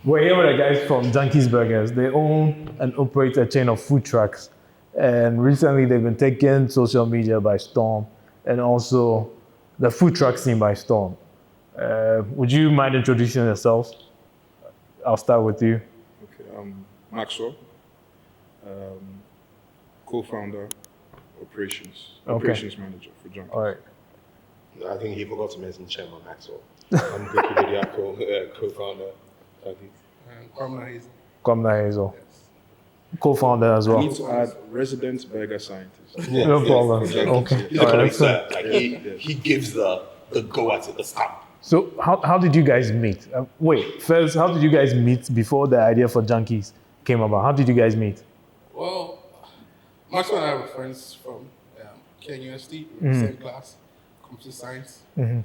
We're here with the guys from Junkies Burgers. They own and operate a chain of food trucks. And recently they've been taking social media by storm and also the food truck scene by storm. Would you mind introducing yourself? I'll start with you. Okay, I'm Maxwell, co-founder, operations manager for Junkies. All right. I think he forgot to mention Chairman Maxwell. I'm Vicky Bediako, co-founder. Kwamna Hazel. Co-founder as I well. need to add resident burger scientist. Yeah. No problem. Okay. He's All a right, connoisseur. excellent. Like he gives the go at it, the stamp. So how did you guys meet? Wait, first, how did you guys meet before the idea for Junkies came about? How did you guys meet? Well, Maxwell and I were friends from KUST, same class, computer science. It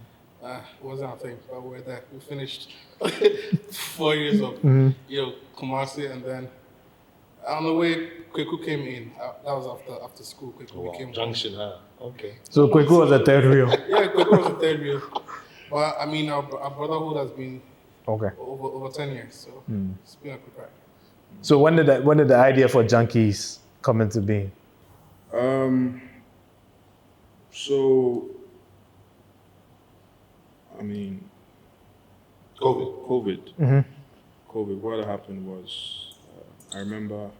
wasn't our thing, but we were there. We finished 4 years of Kumasi, and then on the way, Kweku came in. That was after school. Kweku became Junction, huh? Okay. So Kweku was a third wheel. Yeah, Kweku was a third wheel. But I mean, our brotherhood has been Okay. over 10 years, so it's been a quick ride. So when did the idea for Junkies come into being? So, I mean, COVID. What happened was, I remember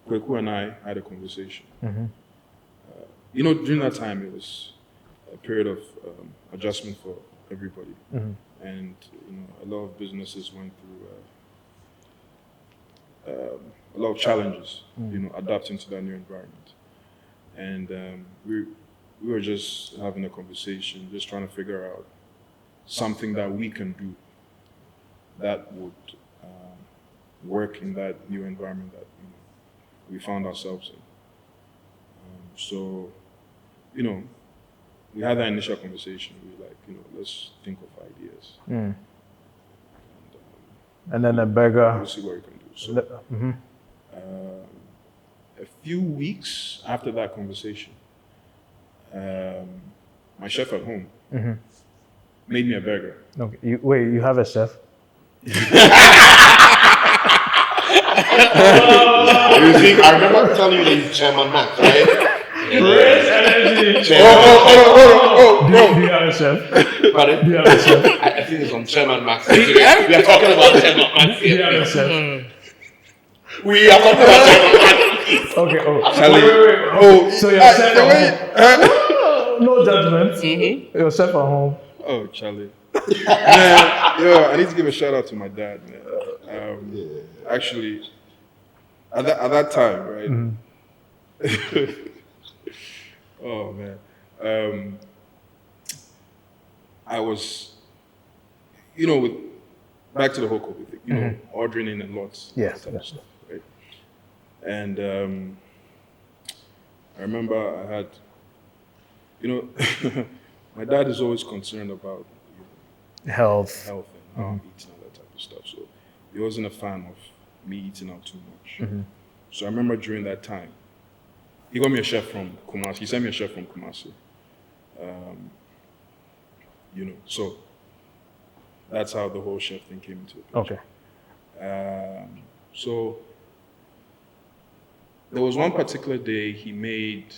Kweku and I had a conversation. During that time, it was a period of adjustment for everybody. And, a lot of businesses went through a lot of challenges, adapting to that new environment. And we were just having a conversation, just trying to figure out something that we can do that would work in that new environment that we found ourselves in. So, we had that initial conversation. We were like, let's think of ideas. And then a burger. We'll see what we can do. So, a few weeks after that conversation, my chef at home made me a burger. Okay. You have a chef? I remember telling you that he's Chairman Max, right? Do you have a chef? Pardon? Do you have a chef? I think it's on Chairman Max. We are talking about Chairman Max. Do you have a chef? We are talking about Chairman Max. Okay. Oh, Charlie. so your chef at home? No judgment. Your chef at home. Oh, Charlie. Man, I need to give a shout out to my dad, man. Actually, at that time, right? Oh man, I was, back to the whole COVID thing, ordering in a lot, Yes. that type of stuff, right? And I remember I had, my dad is always concerned about Health. health and how I'm eating and that type of stuff. So he wasn't a fan of me eating out too much. So I remember during that time, he got me a chef from Kumasi. He sent me a chef from Kumasi. So that's how the whole chef thing came into it. Okay. So there was one particular day he made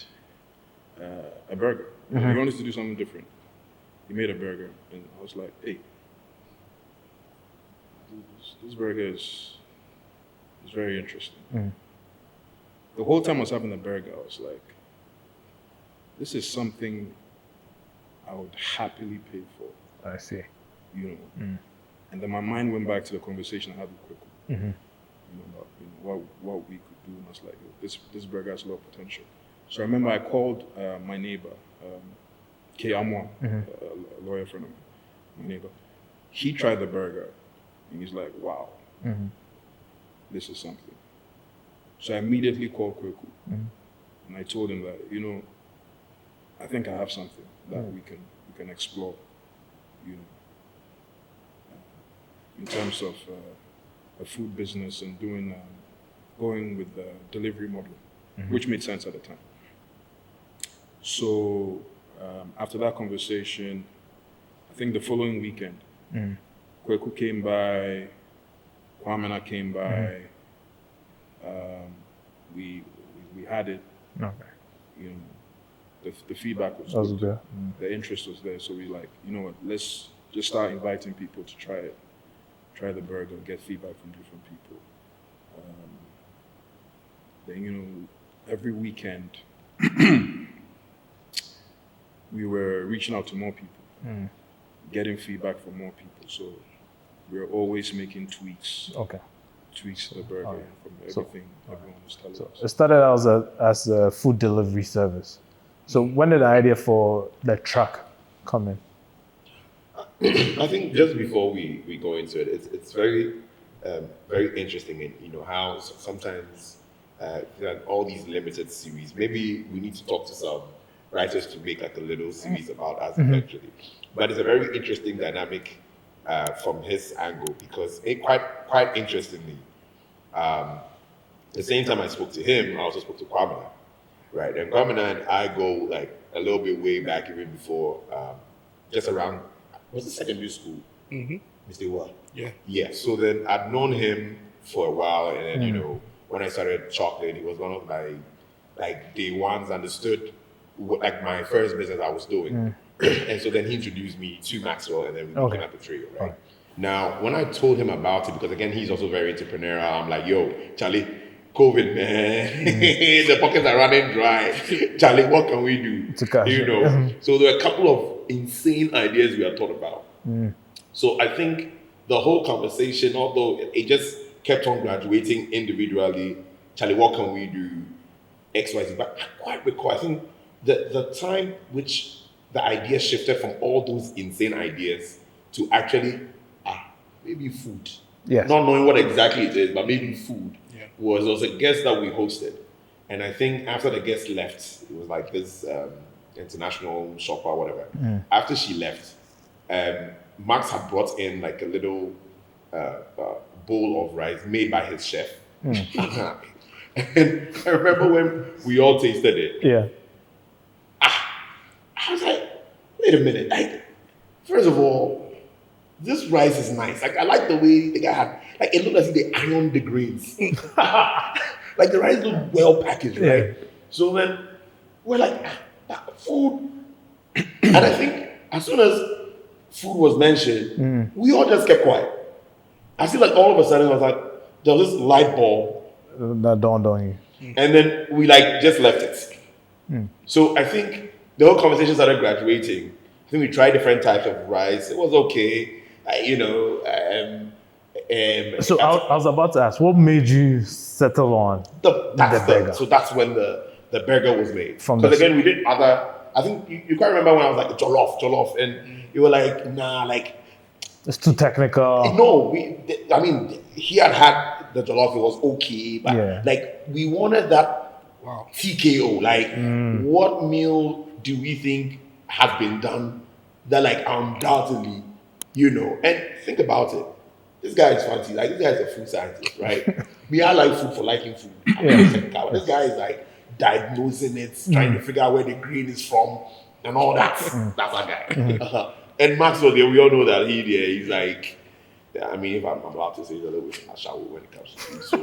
a burger. He wanted to do something different. He made a burger, and I was like, hey, this burger is very interesting. The whole time I was having the burger, I was like, this is something I would happily pay for. I see. And then my mind went back to the conversation I had with Kweku. About what we could do, and I was like, this burger has a lot of potential. So I remember I called my neighbor, K. Amwa, a lawyer friend of mine, my neighbor. He tried the burger, and he's like, wow, this is something. So I immediately called Kweku, and I told him that, I think I have something that we can explore, in terms of a food business and going with the delivery model, which made sense at the time. So after that conversation, I think the following weekend, Kweku came by, Kwamena came by. We had it. Okay. You know, the feedback was That was good. good. The interest was there, so we like, you know what? Let's just start inviting people to try it, try the burger, get feedback from different people. Then you know, every weekend we were reaching out to more people, getting feedback from more people. So we were always making tweaks to the burger from everything everyone was telling us. It started out as a food delivery service. So when did the idea for the truck come in? I think just before we go into it, it's very very interesting, and you know how sometimes there are all these limited series. Maybe we need to talk to some writers to make like a little series about us eventually. But it's a very interesting dynamic from his angle, because quite interestingly, the same time I spoke to him, I also spoke to Kwamena, right? And Kwamena and I go like a little bit way back, even before, just around, was it secondary school? Mr. What? Yeah. So then I'd known him for a while, and then you know, when I started chocolate, he was one of my like day ones, understood what, like my first business I was doing. And so then he introduced me to Maxwell, and then we became like a trio, right? Now, when I told him about it, because again, he's also very entrepreneurial, I'm like, yo, Charlie, COVID, man, the pockets are running dry. Charlie, what can we do? You know, so there were a couple of insane ideas we had thought about. So I think the whole conversation, although it just kept on graduating individually, Charlie, what can we do? X, Y, Z. But I quite recall, I think the time which the idea shifted from all those insane ideas to actually, maybe food. Not knowing what exactly it is, but maybe food. Was a guest that we hosted. And I think after the guest left, it was like this international shopper or whatever. After she left, Max had brought in like a little bowl of rice made by his chef. And I remember when we all tasted it. I was like, wait a minute. Like, first of all, this rice is nice. Like, I like the way the guy had, like, it looked as if they ironed the grains. Like, the rice looked well packaged, right? So then we're like, food. And I think as soon as food was mentioned, we all just kept quiet. I feel like all of a sudden I was like, there was this light bulb that dawned on you. And then we like just left it. So I think the whole conversation started graduating. I think we tried different types of rice. It was okay, you know. So I was about to ask, what made you settle on the burger? So that's when the burger was made. Because again, we did other. I think you can't remember when I was like jollof, and you were like, nah, like it's too technical. No, I mean, he had the jollof. It was okay, but like we wanted that TKO. Like, what meal do we think has been done that like undoubtedly, you know? And think about it. This guy is fancy. Like, this guy is a food scientist, right? We are like food for liking food. This guy is like diagnosing it, trying to figure out where the green is from and all that. That's our guy. And Maxwell, we all know that he's like, I mean, if I'm allowed to say, he's a little bit shallow when it comes to food. So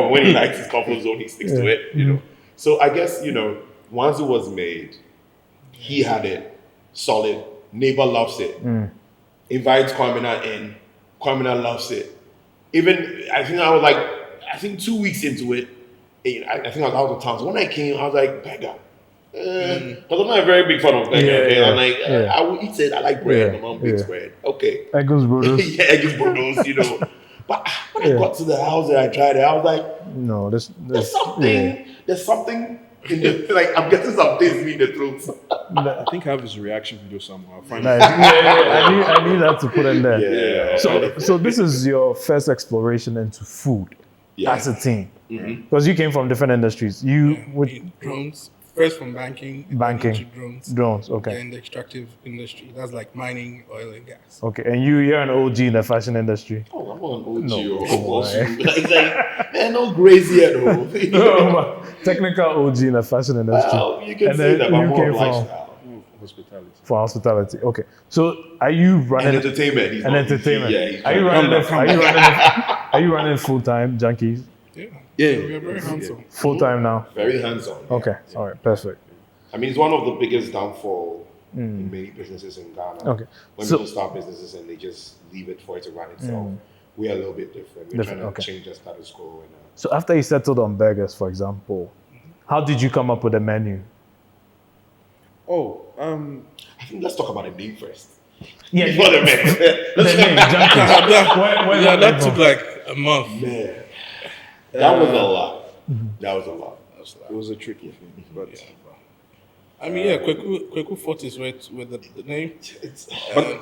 when he likes his comfort zone, he sticks to it, you know. So I guess, you know, once it was made, he had it solid. Neighbor loves it. Invites Kwamena in. Kwamena loves it. Even, I think 2 weeks into it, I think I was out of town. So when I came, I was like, burger. Because I'm not a very big fan of burger. I'm like, I will eat it. I like bread. My mom bakes bread. Okay. Eggles Brothers. Eggles Brothers, you know. But when I got to the house and I tried it, I was like, no, there's something in the, like, I'm getting some taste in the throat. I think I have his reaction video somewhere. I'll find it. I need that to put in there. Yeah. So this is your first exploration into food as a team. Because you came from different industries. Drones. First from banking. Into drones, okay. And the extractive industry. That's like mining, oil and gas. Okay, and you're an OG in the fashion industry. Oh, I'm an OG. Like, man, no crazy at all. No, technical OG in the fashion industry. Well, you can say that, but more of lifestyle. hospitality. For hospitality. Okay. So are you running And entertainment. He's and not- entertainment? Yeah, he's Are you running it? Are you running full-time Junkies? Yeah. Yeah. We are very handsome. Full-time now? very hands-on. yeah. Okay. All right. Perfect. I mean, it's one of the biggest downfall in many businesses in Ghana. Okay. When So- people start businesses and they just leave it for it to run itself. We are a little bit different. We're Different, trying to okay. change the status quo. And, So after you settled on burgers, for example, how did you come up with the menu? Oh, I think let's talk about the name first. Yeah, Before the mix. the name, Junkies. Where Yeah, that that came took from? like a month. Man, that was a lot. That was a lot. it was a tricky thing, but I mean, yeah, Kweku fought his way with the name.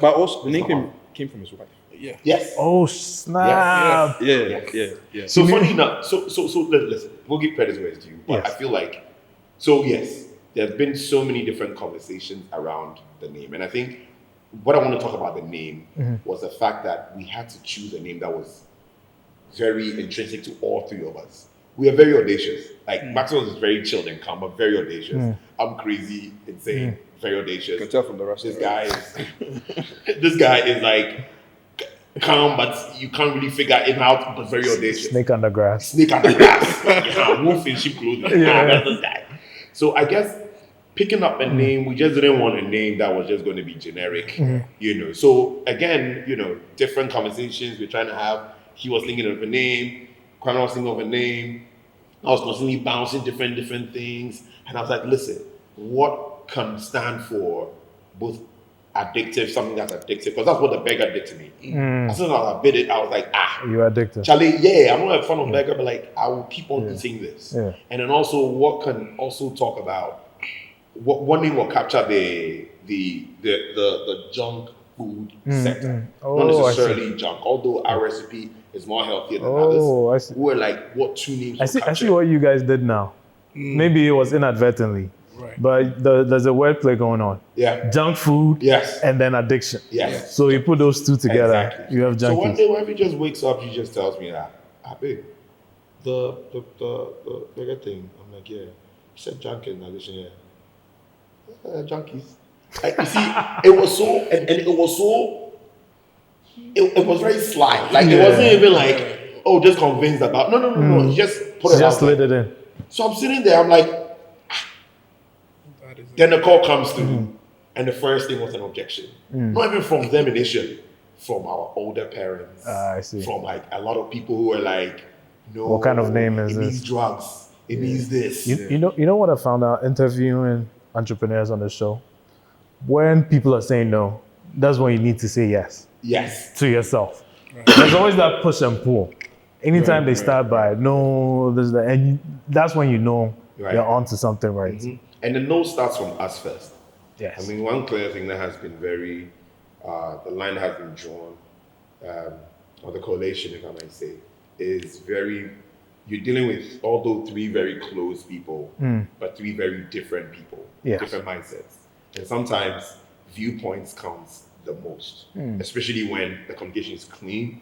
but also the name came from his wife. Yeah. Yes. Oh snap! Yeah. So funny enough, so listen, we'll give credit where it's due, but Yes. I feel like, so yes, there's been so many different conversations around the name, and I think what I want to talk about the name was the fact that we had to choose a name that was very intrinsic to all three of us. We are very audacious. Like Maxwell is very chilled and calm, but very audacious. I'm crazy, insane, very You audacious. can tell from the rest. This guy is like calm, but you can't really figure him out, but very audacious. Snake under grass. Snake under grass. Yeah, wolf in sheep clothing. That's this guy. So I guess picking up a name, we just didn't want a name that was just going to be generic, you know. So again, you know, different conversations we're trying to have. He was thinking of a name, Kwame was thinking of a name. I was constantly bouncing different things, and I was like, listen, what can stand for both addictive, something that's addictive, because that's what the burger did to me. As soon as I bit it, I was like, You're addicted. Charlie, yeah, I'm not a fan of burger, but like I will keep on eating this. Yeah. And then also what can also talk about what one name will capture the junk food sector. Oh, Not I see. necessarily junk, although our recipe is more healthier than Oh, others. I see. We're like, what two names I will see. I capture? see what you guys did now. Maybe it was inadvertently, Right. but there's a wordplay going on. Yeah. Junk food Yes. and then addiction. Yes. So you put those two together, Exactly. you have So one Junkies. day when he just wakes up, he just tells me that, babe, the burger thing. I'm like, yeah. He said junkie in addition, yeah. Junkies. Like, you see, it was so, and it was so, it was very sly. Like, it wasn't even like, oh, just convinced about, no. He just put it Just out there. slid it in. So I'm sitting there, I'm like, That is it. then the call comes through, and the first thing was an objection. Not even from them initially, from our older parents. I see. From like a lot of people who were like, no. What kind of name is it this? means drugs. It means this. You know what I found out interviewing entrepreneurs on the show? When people are saying no, that's when you need to say yes Yes. to yourself. There's always that push and pull. Anytime they start by no, there's the, and that's when you know you're onto something right. And the no starts from us first. Yes. I mean, one clear thing that has been very, the line that has been drawn, or the correlation, if I might say, is very, you're dealing with, although three very close people, but three very different people, Yes. different mindsets. And sometimes viewpoints counts the most, especially when the communication is clean.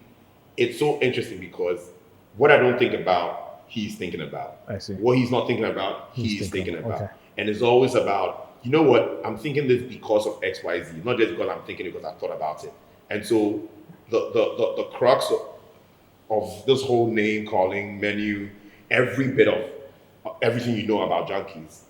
It's so interesting because what I don't think about, he's thinking about. I see. What he's not thinking about, he's thinking thinking about. okay. And it's always about, you know what, I'm thinking this because of X, Y, Z, not just because I'm thinking it because I thought about it. And so the crux of this whole name calling, menu, every bit of everything you know about Junkies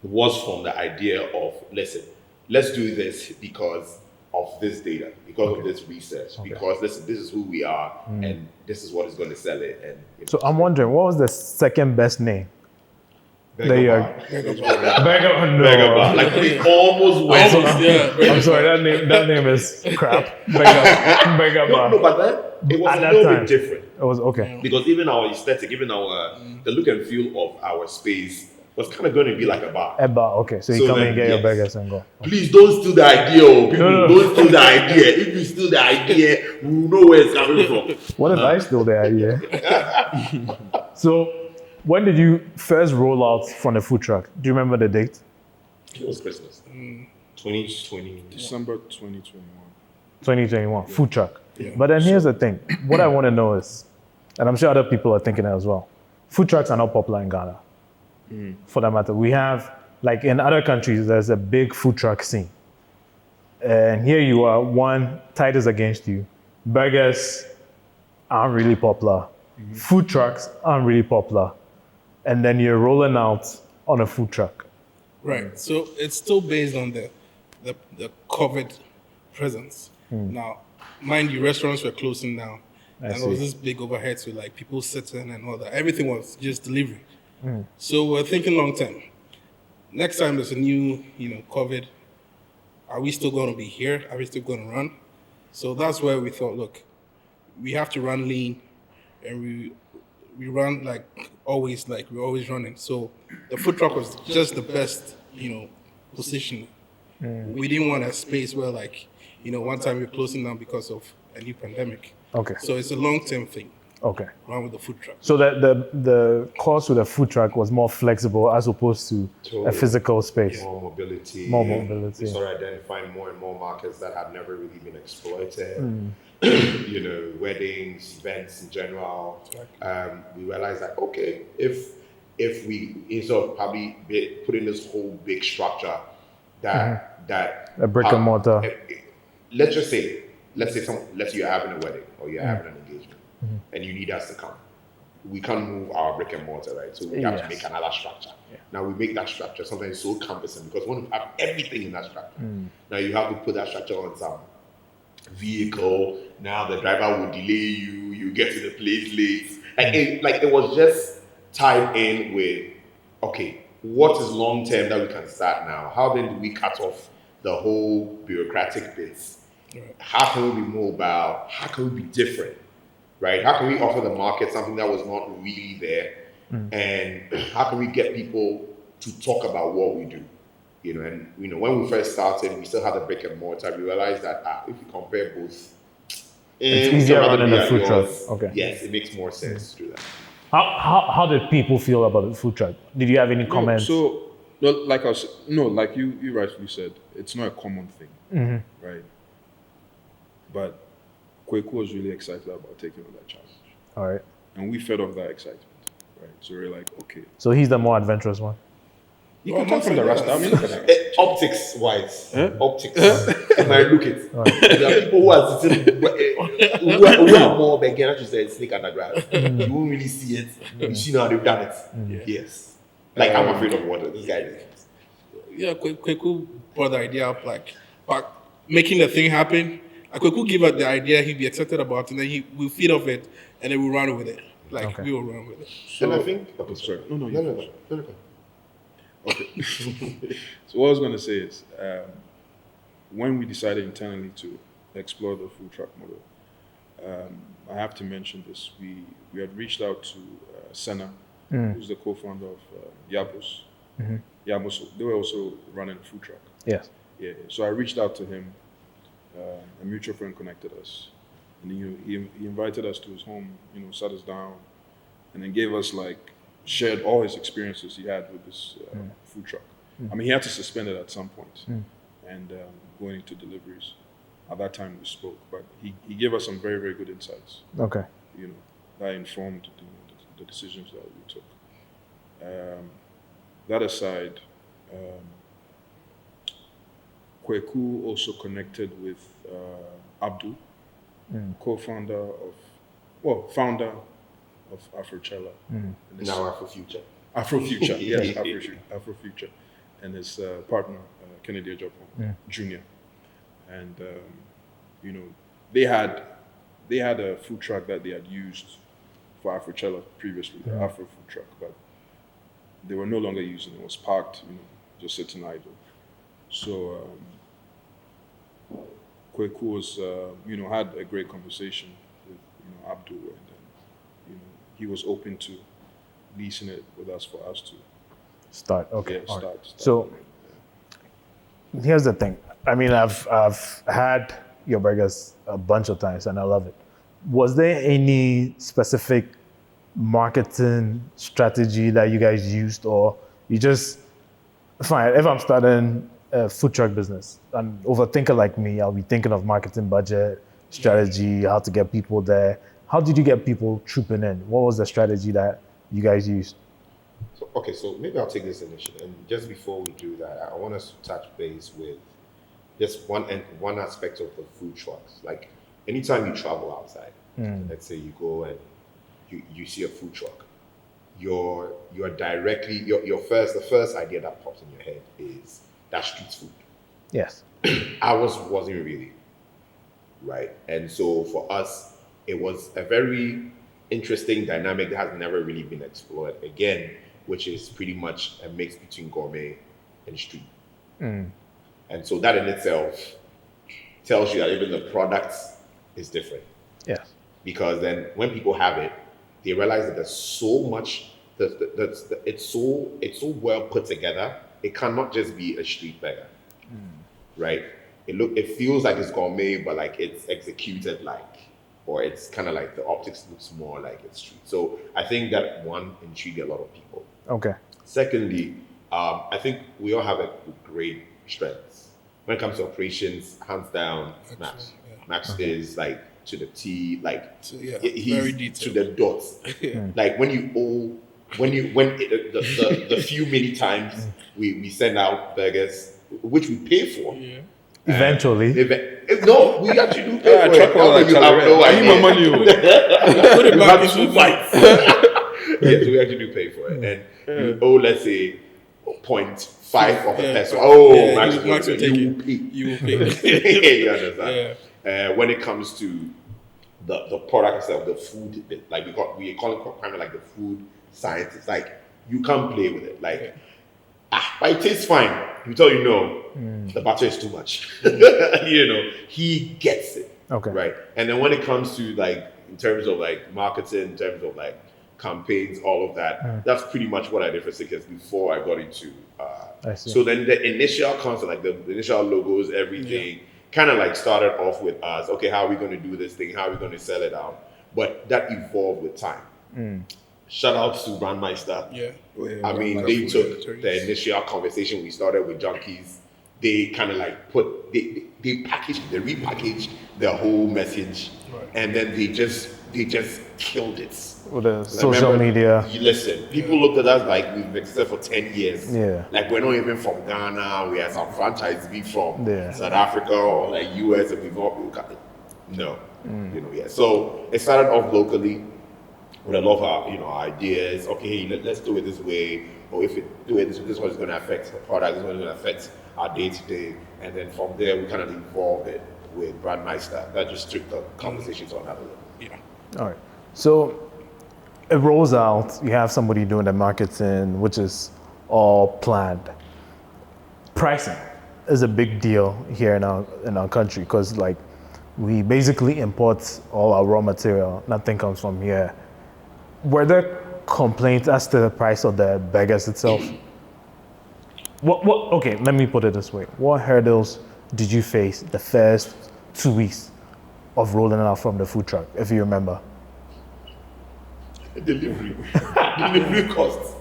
was from the idea of, listen, let's do this because of this data, because of this research, because listen, this is who we are, and this is what is going to sell it. And you know, So I'm wondering, what was the second best name? Beggar There you Bar. are. Beggar, no. Beggar Bar. Like we almost went. I'm sorry, that name is crap. Beggar Bar. No, but then it was At a that little time. bit different It was okay. because even our aesthetic, even our the look and feel of our space was kind of going to be like a bar. A bar, okay. So you So come then, and get your yes. burgers and go. Please don't steal the idea, oh. People, No. don't steal the idea. If you steal the idea, we will know where it's coming from. What if I stole the idea? So when did you first roll out from the food truck? Do you remember the date? It was Christmas. 2020. December 2021. 2021, food truck. But then here's the thing. What I want to know is, and I'm sure other people are thinking it as well, food trucks are not popular in Ghana. For that matter, we have like in other countries, there's a big food truck scene. And here you are, one, tide is against you. Burgers aren't really popular. Food trucks aren't really popular. And then you're rolling out on a food truck. Right. So it's still based on the COVID presence. Now, mind you, restaurants were closing down. And there was this big overhead, so like people sitting and all that. Everything was just delivery. So we're thinking long term. Next time there's a new, COVID, are we still going to be here? Are we still going to run? So that's where we thought, look, we have to run lean, and we run like we're always running. So the food truck was just the best, position. We didn't want a space where one time we're closing down because of a new pandemic. Okay. So it's a long-term thing. Okay. Run with the food truck. So that the cost with a food truck was more flexible as opposed to a physical space. More mobility. More mobility. We started identifying more and more markets that have never really been exploited. Weddings, events in general. We realized that, okay, if we, instead of probably putting this whole big structure that a brick and mortar. Let's say you're having a wedding or you're having an engagement and you need us to come. We can't move our brick and mortar, right? So we have to make another structure. Now we make that structure sometimes so cumbersome because we want to have everything in that structure. Now you have to put that structure on some vehicle. Now the driver will delay you. You get to the place late. It was just tied in with, okay, what is long term that we can start now? How then do we cut off the whole bureaucratic bits? How can we be mobile? How can we be different? Right? How can we offer the market something that was not really there? And how can we get people to talk about what we do? When we first started, we still had a brick and mortar. We realized that if you compare both, it's easier running a food truck. Okay. Yes, it makes more sense to do that. How did people feel about the food truck? Did you have any comments? Like you rightfully said, it's not a common thing, right? But Kweku was really excited about taking on that challenge. All right. And we fed off that excitement, right? So we're like, okay. So he's the more adventurous one. You can come from the rest. I mean, look at that. Optics wise, when I look at there are people who are sitting, who are more beginner to say snake underground. You won't really see it. You see how they've done it. Yes. Like I'm afraid of water. This guy is. Yeah, Kweku brought the idea up, making the thing happen. Kweku give us the idea he'd be excited about, and then we'll feed off it, and then we'll run with it. We will run with it. So I think. Okay, sorry. No. Okay. So what I was going to say is, when we decided internally to explore the food truck model, I have to mention this. We had reached out to Senna, who's the co-founder of Yabos. Yabos, they were also running a food truck. Yes. Yeah. So I reached out to him. A mutual friend connected us, and he invited us to his home. Sat us down, and then gave us shared all his experiences he had with this food truck. I mean, he had to suspend it at some point, and going into deliveries. At that time, we spoke, but he gave us some very, very good insights. Okay. That informed the decisions that we took. That aside, Kweku also connected with Abdul, founder of Afrochella. Now Afrofuture. Afrofuture, yes, Afrofuture. And his partner, Kennedy Ejapon, Jr. And, they had a food truck that they had used for Afrochella previously, the Afro food truck, but they were no longer using it. It was parked, just sitting idle. So Kweku was, had a great conversation with, Abdul, and then, he was open to leasing it with us for us to start. Okay. Yeah, start. So here's the thing. I mean, I've had your burgers a bunch of times, and I love it. Was there any specific marketing strategy that you guys used, or you just fine? If I'm starting a food truck business, an overthinker like me, I'll be thinking of marketing budget, strategy, how to get people there. How did you get people trooping in? What was the strategy that you guys used? So okay, so maybe I'll take this initiative. And just before we do that, I want us to touch base with just one aspect of the food trucks. Like anytime you travel outside, let's say you go and you see a food truck, you're directly the first idea that pops in your head is that street food. Yes. Ours wasn't really, right? And so for us, it was a very interesting dynamic that has never really been explored again, which is pretty much a mix between gourmet and street. And so that in itself tells you that even the product is different. Yes. Because then when people have it, they realize that there's so much it's so well put together. It cannot just be a street burger, right? It feels like it's gourmet, but like it's executed or it's kind of like the optics looks more like it's street. So I think that one intrigued a lot of people. Okay. Secondly, I think we all have a great strengths when it comes to operations. Hands down, Max. Max is like to the T, like he's very detailed. to the dots. Like the few many times we send out burgers, which we pay for. Yeah. Eventually. No, we actually do pay for it. You have no I need my idea. money. Put it back into the Fights. Yes, we actually do pay for it. And you owe, let's say, 0.5 of a peso. Oh, Max will take it. You will pay. You understand? Yeah. When it comes to the product itself, the food, like we call it kind of like the food science. It's like you can't play with it. Like, but it tastes fine. You tell you no, the butter is too much. He gets it. Okay. Right. And then when it comes to like in terms of like marketing, in terms of like campaigns, all of that, that's pretty much what I did for Sickers before I got into. I see. So then the initial concept, like the initial logos, everything, kind of like started off with us. Okay, how are we going to do this thing? How are we going to sell it out? But that evolved with time. Shout out to Brandmeister. Yeah. I mean, they took the initial conversation we started with Junkies. They kind of like they repackaged the whole message, and then they just killed it. With the social media. Listen, people looked at us like we've existed for 10 years. Yeah. Like we're not even from Ghana. We have some franchise be from South Africa or like US, and we've got it. No. So it started off locally with a lot of our ideas. Okay, let's do it this way. Or if we do it this way, this one is going to affect the product. This one is going to affect our day to day. And then from there, we kind of evolved it with Brandmeister. That just took the conversations on another level. Yeah. All right. So it rolls out. You have somebody doing the marketing, which is all planned. Pricing is a big deal here in our country because like we basically import all our raw material. Nothing comes from here. Were there complaints as to the price of the burgers itself? Okay, let me put it this way. What hurdles did you face the first 2 weeks of rolling out from the food truck, if you remember? Delivery costs.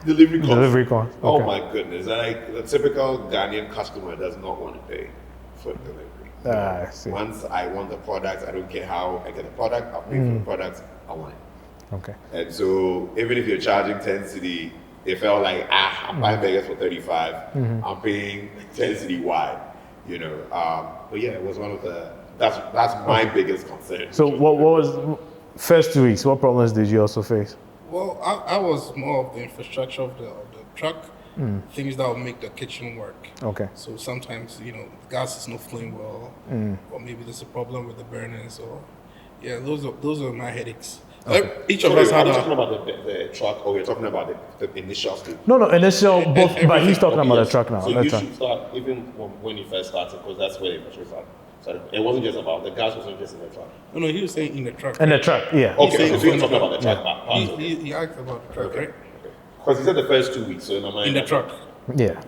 Delivery costs. Okay. Oh my goodness. Like the typical Ghanaian customer does not want to pay for delivery. I see. Once I want the product, I don't care how I get the product, I'll pay for the product, I want it. Okay. And so even if you're charging 10 cedi, they felt like, I'm buying burgers for 35, I'm paying 10 cedi wide, But yeah, it was one of that's my biggest concern. So what was first 2 weeks? What problems did you also face? Well, I was more of the infrastructure of the truck, things that would make the kitchen work. Okay. So sometimes, gas is not flowing well, or maybe there's a problem with the burners, or those are my headaches. Okay. Each of us had talking about the truck, or we're talking about the initial stage? No, initial, both, but he's talking about the truck now. So you should start even when you first started, because that's where the first started. So it wasn't just about the gas, wasn't just in the truck. No, he was saying in the truck. In the truck, yeah. Okay, so you're talking about the truck part. He asked about the truck, right? Because he said the first 2 weeks, so in the truck. Yeah.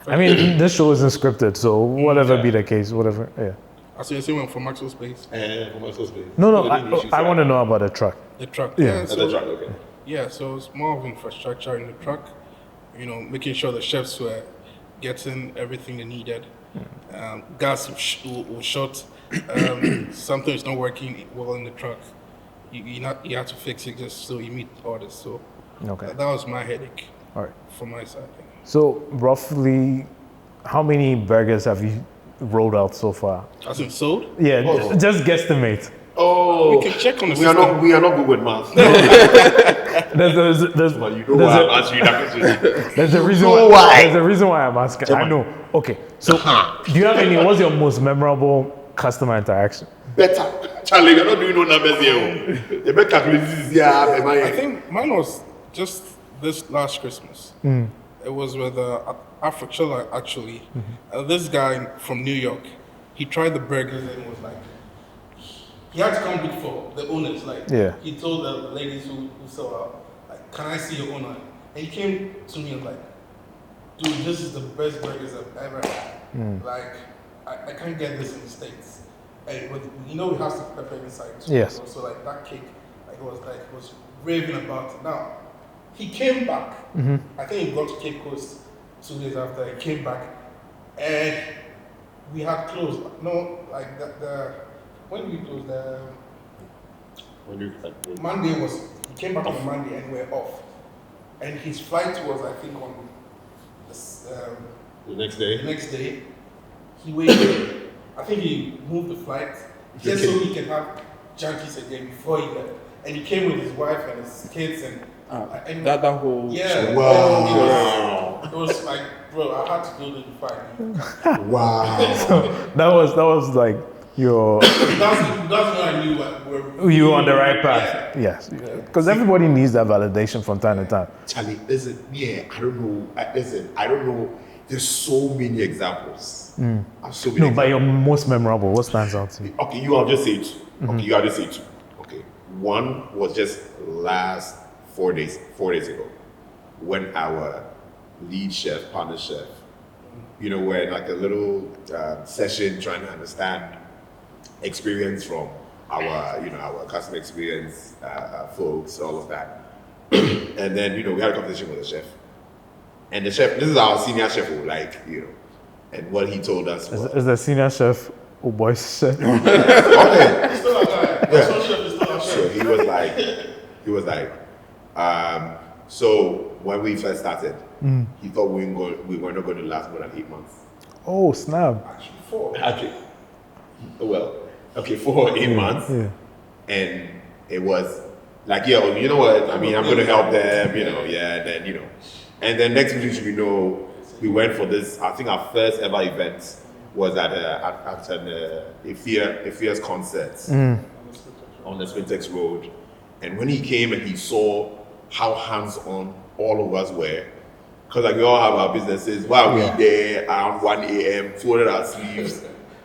I mean, this show isn't scripted, so whatever be the case, whatever, yeah. So you're saying from Maxwell's place? From Maxwell's place. No, I want to know about the truck. The truck. Yeah. The truck, okay. Yeah, so it's more of infrastructure in the truck, making sure the chefs were getting everything they needed. Gas was short. Something is not working well in the truck. You have to fix it just so you meet orders. So Okay. That was my headache All right. from my side. So roughly, how many burgers have you rolled out so far? As in sold? Yeah, just guesstimate. Oh, We can check on the we are system. not good with math. There's Well, you know why I'm answering that question. there's a reason know why. why. There's a reason why I'm asking. I know. Okay. So, do you have any? What's your most memorable customer interaction? Better. Charlie, you're not doing no numbers here. You better calculate this here. I think mine was just this last Christmas. It was with Afrochilla, actually. This guy from New York, he tried the burgers and was like, he had to come good for the owners. Like, Yeah. he told the ladies who sell out, like, can I see your owner? And he came to me and like, dude, this is the best burgers I've ever had. Like, I can't get this in the States. And with, you know, it has the pepper inside too. Yes. So like that cake, it was raving about it. Now, he came back. I think he got to Cape Coast 2 days after. He came back, and we had closed. No, like when did we close? Monday was. He came back on Monday, and we're off. And his flight was, I think, on The next the day. next day. He waited. I think he moved the flight just so he can have junkies again before he left. And he came with his wife and his kids and That whole yeah. Wow. It was like, bro, I had to build it before I knew. Wow. That was like your. That's when I knew where You were on the right path. Yes. Because everybody needs that validation from time to time. Charlie, listen, I don't know. Listen, I don't know. There's so many examples. So many No, but your most memorable. What stands out to you? Okay, you have just say two. Okay, you have just say two. Okay. One was just last 4 days ago, when our lead chef, partner chef, we're in like a little session trying to understand experience from our customer experience folks, all of that. And then, we had a conversation with the chef. And the chef, this is our senior chef, and what he told us was... Is the senior chef or boys chef? Okay. Still a guy. That's what chef is still a chef. So he was like, so when we first started, he thought we were not going to last more than 8 months. Oh, snap. Actually, 4. Actually, well, okay, 4 or 8 months. Yeah. And it was like, you know what? I mean, I'm going to help them, and then, And then next week, we went for this, I think our first ever event was at an Ephia's concert on the Spintex Road. And when he came and he saw how hands-on all of us were, because like we all have our businesses, while we there around 1 a.m., folded our sleeves,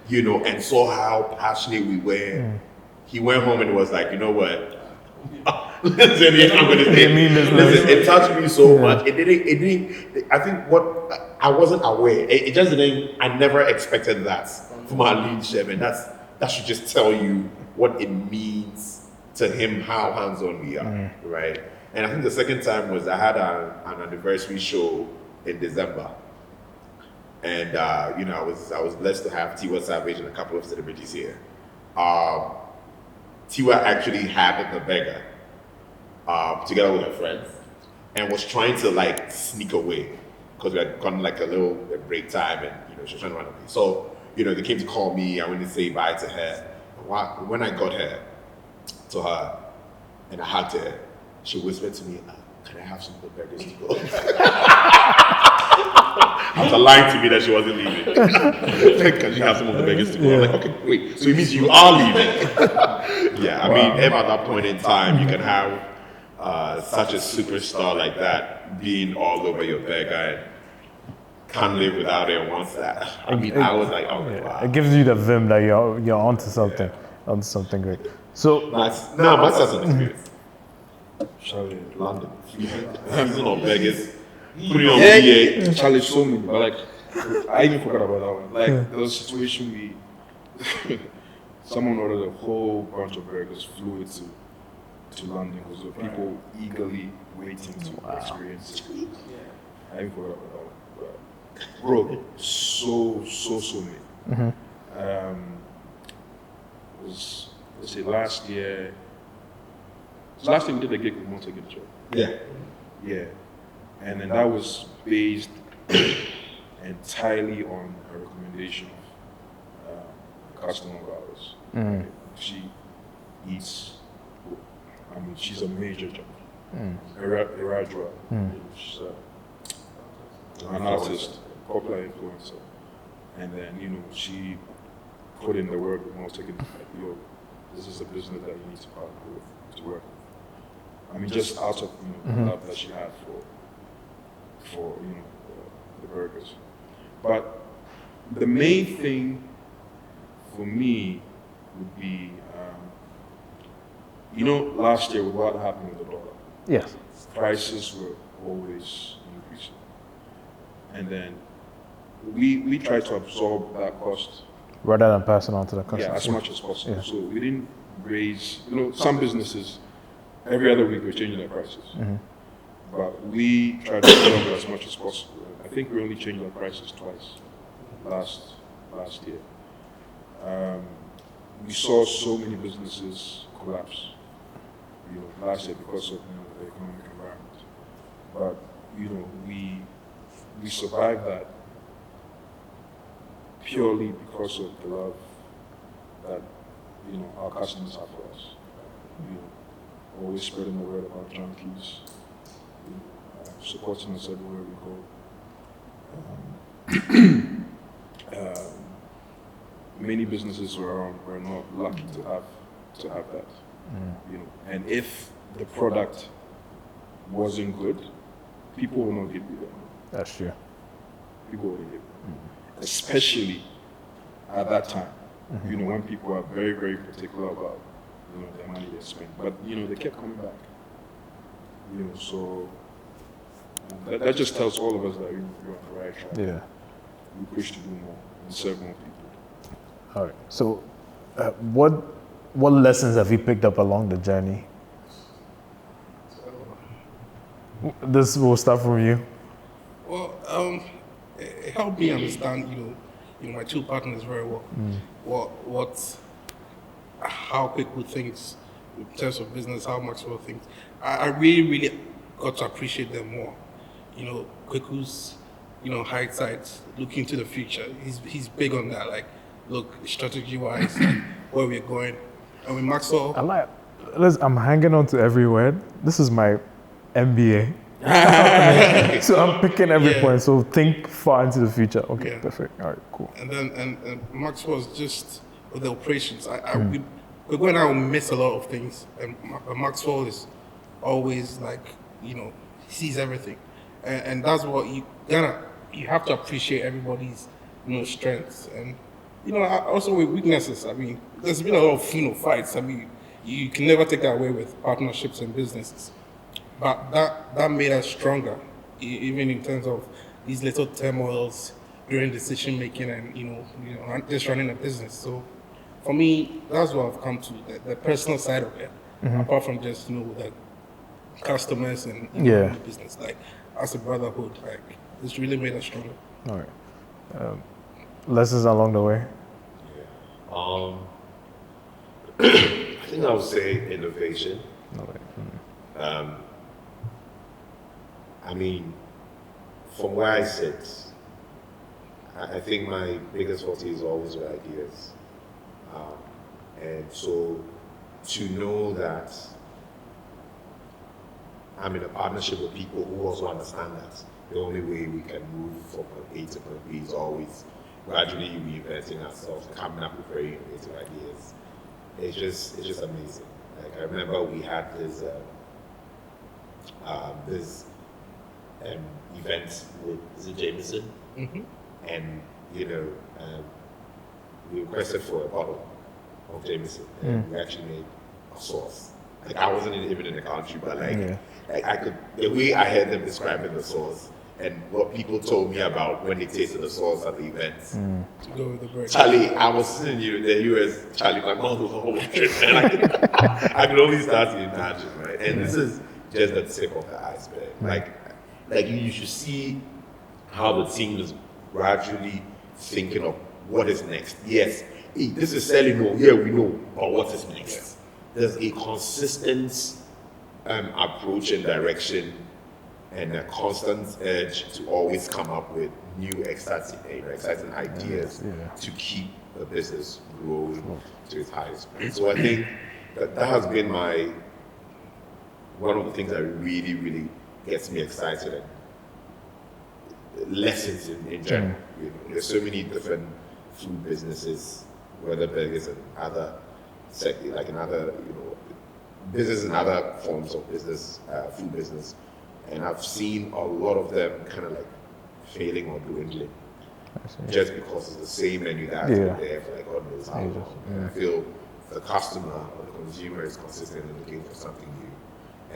and saw how passionate we were. He went home and was like, you know what? Listen, I'm gonna say, listen, it touched me so much. It didn't. I think I wasn't aware. It just didn't. I never expected that from our lead chef, and that should just tell you what it means to him, how hands-on we are, right? And I think the second time was I had an anniversary show in December, and I was blessed to have Tiwa Savage and a couple of celebrities here. Tiwa actually had the burger together with her friends and was trying to like sneak away because we had gone like a little break time and she was trying to run away. So they came to call me. I went to say bye to her. When I got her to her and I hugged her, she whispered to me, "Can I have some of the burgers to go?" After lying to me that she wasn't leaving. Can she have some of the burgers to go? I'm like, okay, wait, so it means you are leaving. I mean, at that point in time, you can have such a superstar like that being all over your burger and can't live without it and wants that. I mean, I was like, oh, wow. It gives you the vim that you're onto something, onto something great. So, My son's an experience. Charlie, London. Season of Vegas. Put it on VA. Charlie so many, but like I even forgot about that one. Like there was a situation someone ordered a whole bunch of burgers, flew it to London because there were people eagerly waiting to experience it. I even forgot about that one. But, bro, so many. Was let's say last year we did a gig with Monte Gitcho. Yeah. Yeah, and then that was based entirely on a recommendation of a customer of ours. She eats. I mean, she's a major junkie. Irresistible. She's an artist, popular influencer, and then she put in the word with most taking like, yo, this is a business that you need to partner with to work with. I mean, just out of the love that she had for the burgers. But the main thing for me would be, last year with what happened with the dollar. Yes. Prices were always increasing, and then we tried to absorb that cost Rather than passing on to the customer. yeah, as much as possible. Yeah. So we didn't raise, some businesses, every other week we're changing their prices. But we tried to absorb it as much as possible. I think we only changed our prices twice last year. We saw so many businesses collapse, last year because of the economic environment. But we survived that purely because of the love that our customers have for us. Always spreading the word about junkies, supporting us everywhere we go. Many businesses were not lucky to have that. And if the product wasn't good, people will not give you that. That's true. People will give you. Especially at that time, when people are very, very particular about the money they spend. But they kept coming back. So that just tells all of us that we're on the right track. Yeah. We push to do more and serve more people. All right. So, what lessons have you picked up along the journey? This will start from you. Well, it helped me understand, my two partners very well. How Kweku thinks in terms of business, how Maxwell thinks. I really, really got to appreciate them more. Kweku's, hindsight, looking to the future. He's big on that. Like, look, strategy-wise, where we're going. And with Maxwell, I'm hanging on to every word. This is my MBA. So I'm picking every point. So think far into the future. Okay, perfect. All right, cool. And then and Maxwell's just with the operations. We're going to miss a lot of things. And Maxwell is always like, he sees everything, and that's what you have to appreciate everybody's strengths and also with weaknesses. I mean, there's been a lot of fights. I mean, you can never take that away with partnerships and businesses. But that made us stronger, even in terms of these little turmoils during decision making and just running a business. So for me, that's what I've come to, the personal side of it, apart from just the customers and the business. Like as a brotherhood, like it's really made us stronger. All right. Lessons along the way. I think I would say innovation. I mean, from where I sit, I think my biggest forte is always with ideas. And so to know that I'm in a partnership with people who also understand that the only way we can move from point A to point B is always gradually reinventing ourselves, coming up with very innovative ideas. It's just amazing. Like I remember we had this event with Jameson, and we requested for a bottle of Jameson, and we actually made a sauce. Like I wasn't even in the country, but like I could, the way I heard them describing the sauce and what people told me about when they tasted the sauce at the events. To go with the bread. Charlie, I was in the US, Charlie, my mouth was all watering, and I could only start to imagine, right? And this is just the tip of the iceberg. Like you should see how the team is gradually thinking of what is next. Yes, hey, this is selling more, yeah, we know, but what is next? There's a consistent approach and direction and a constant urge to always come up with new exciting ideas to keep the business growing to its highest. So I think that has been one of the things that really, really gets me excited and lessons in general. You know, there's so many different food businesses, whether burgers and other like in other, business and other forms of business, food business, and I've seen a lot of them kind of like failing or dwindling, just because it's the same menu that's been there for like God knows how long. And I feel the customer or the consumer is consistently looking for something new,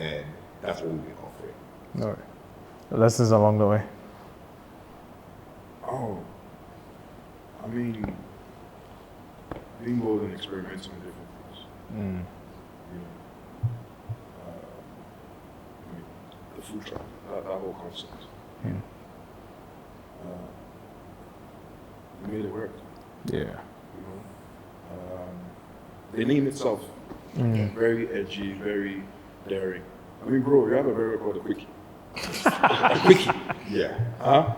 and that's what we've been offering. All right. Lessons along the way. Oh, I mean, being bold and experimenting with different things. You know, I mean, the food truck, that whole concept. We made it work. Yeah. You know, the name itself, very edgy, very daring. I mean, bro, you have a very called a quickie. A quickie. Yeah. Huh?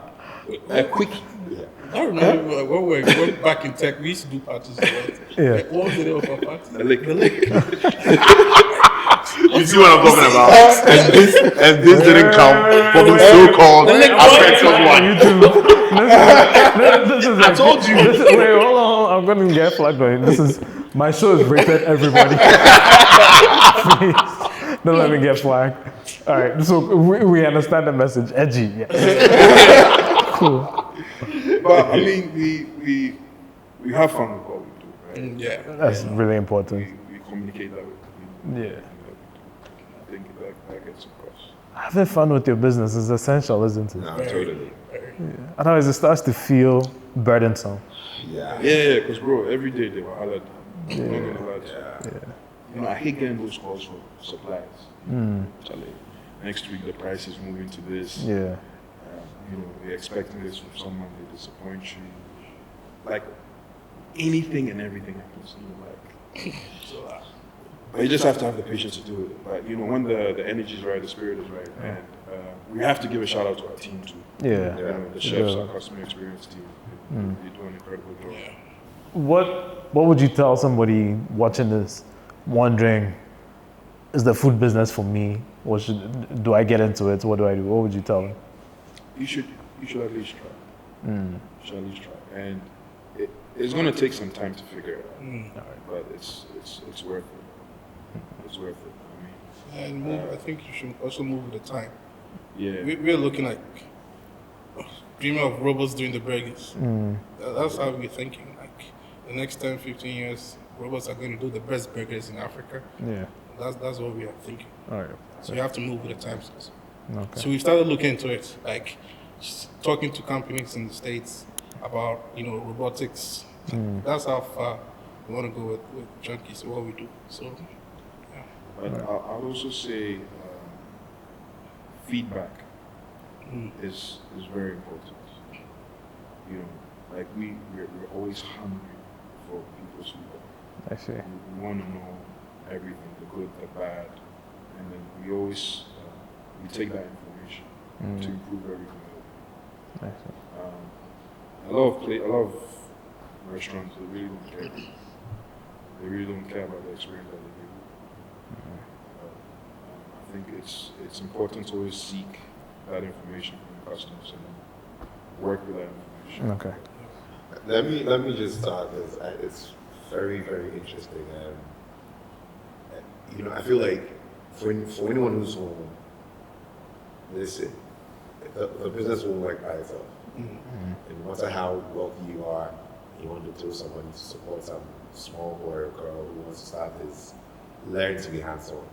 A quickie. Yeah. I remember when we were back in tech, we used to do parties. Yeah. What was the name of our party? The lick. You see what I'm talking about? and this didn't come from the so-called offensive one. I told you. Wait, hold on. I'm going to get flagged. My show is rated everybody. Please, don't let me get flagged. All right, so we understand the message. Edgy, yes. Cool. But I mean, we have fun with what we do, right? Yeah. That's really important. We communicate that with people. Yeah. I think that gets across. Having fun with your business is essential, isn't it? No, totally. Otherwise, it starts to feel burdensome. Yeah. Yeah, because bro, every day they were hollered. I'm not gonna lie to you. You know, I hate getting those calls for supplies. Charlie, next week the price is moving to this. Yeah. You know, they're expecting this from someone, they disappoint you. Like anything and everything happens. You know, like but you just have to have the patience to do it. But you know, when the energy is right, the spirit is right, and we have to give a shout out to our team too. Yeah. You know, the chefs, our customer experience team, they do an incredible job. Yeah. What would you tell somebody watching this, wondering, is the food business for me? Or do I get into it? What do I do? What would you tell them? You should at least try. You should at least try, and it's going to take some time to figure it out. But it's worth it. It's worth it. I mean, And I think you should also move with the time. yeah. We're looking like dreaming of robots doing the burgers. That's how we're thinking. Like the next 10, 15 years, robots are going to do the best burgers in Africa. Yeah. That's what we are thinking. All right. So you have to move with the times. Okay. So we started looking into it, like just talking to companies in the States about, robotics. That's how far we want to go with Junkies, what we do. So, yeah. But I'll also say feedback is very important. You know, like we're always hungry for people's feedback. I see. We want to know everything, the good, the bad, and then we always we take that information to improve everything. I see. A lot of restaurants, they really don't care. They really don't care about the experience that they give. I think it's important to always seek that information from the customers and work with that information. Okay. Let me just start this. It's very, very interesting. I feel like for anyone who's home, listen, the business won't work by itself. And no matter how wealthy you are, you want to throw somebody to support some small boy or girl who wants to start this, learn to be hands-on.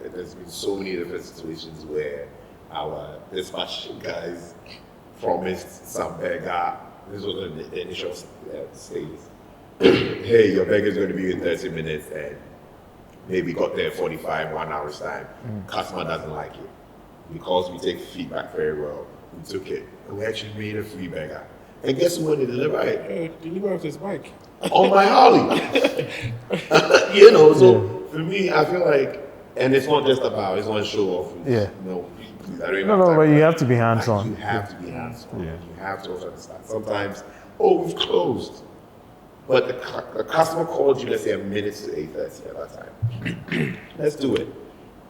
There's been so many different situations where our dispatch guys promised some beggar. This was in the initial stage. Hey, your beggar is going to be in 30 minutes, and maybe got there 45, 1 hour's time. Customer doesn't like it. Because we take feedback very well, we took it, and we actually made a free beggar. And guess who went to deliver it? Deliver with his bike. On my Harley. So for me, I feel like And it's not just about, it's not show off. Yeah. No, please, I don't even No, have no, time but for you that. have to be hands-on. You have to be hands-on. Yeah. You have to also understand. Sometimes, oh, we've closed. But the customer called you, let's say, a minute to 8:30 at that time. Let's do it.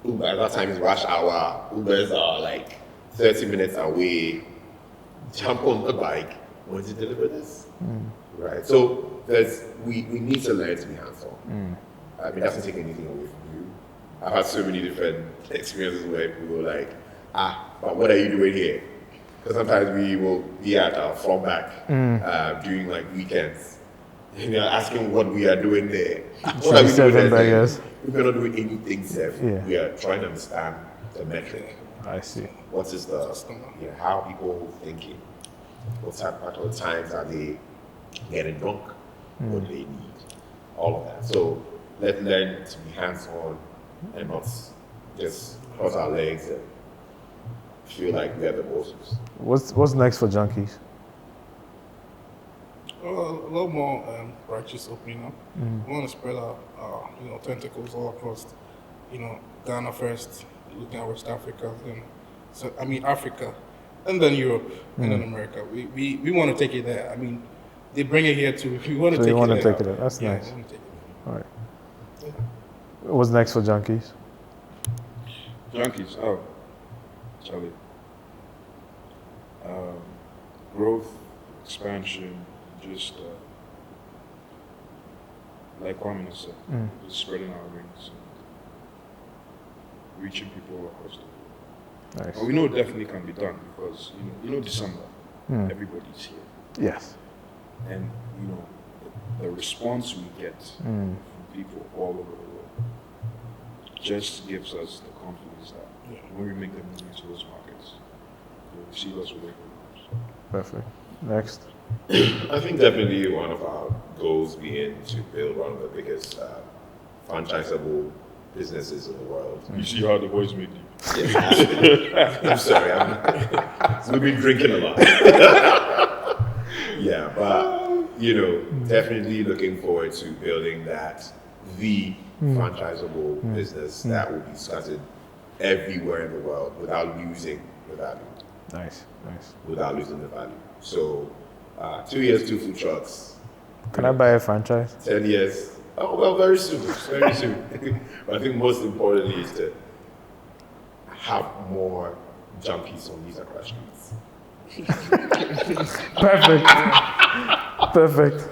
Uber, at that time is rush hour. Ubers are like 30 minutes away. Jump on the bike. When to deliver this? Right. So we need to learn to be hands-on. I mean, it doesn't take anything away from you. I've had so many different experiences where people were like, but what are you doing here? Because sometimes we will be at our front back during like weekends. And they're asking what we are doing there. What are we doing there? We're not doing anything, Seth. Yeah. We are trying to understand the metric. I see. What is the, how are people thinking? What of times are they getting drunk? What do they need? All of that. So let's learn to be hands-on and not just cross our legs and feel like we're the bosses. What's next for Junkies? Well, a lot more branches opening up. We want to spread our tentacles all across, Ghana first, looking at West Africa, then Africa, and then Europe, and then America. We want to take it there. I mean, they bring it here too. We want to take it there. You want to take it there. That's nice. We want to take it there. All right. What's next for Junkies? Junkies, Charlie. Growth, expansion, just like Kwame said, just spreading our wings and reaching people across the world. Nice. And we know it definitely can be done because December, everybody's here, Yes. and the response we get from people all over the world just gives us the confidence that when we make the move into those markets, they'll receive us with open arms. Perfect. Next. I think definitely one of our goals being to build one of the biggest franchisable businesses in the world. You see how the boys made you. Yeah, I'm sorry. We've been drinking a lot. Yeah, but definitely looking forward to building the franchisable business that will be started everywhere in the world without losing the value. Nice. Without losing the value. So, 2 years, 2 food trucks. Can I buy a franchise? 10 years. Oh, well, very soon. Very soon. But I think most importantly is to have more junkies on these Accra streets. Perfect.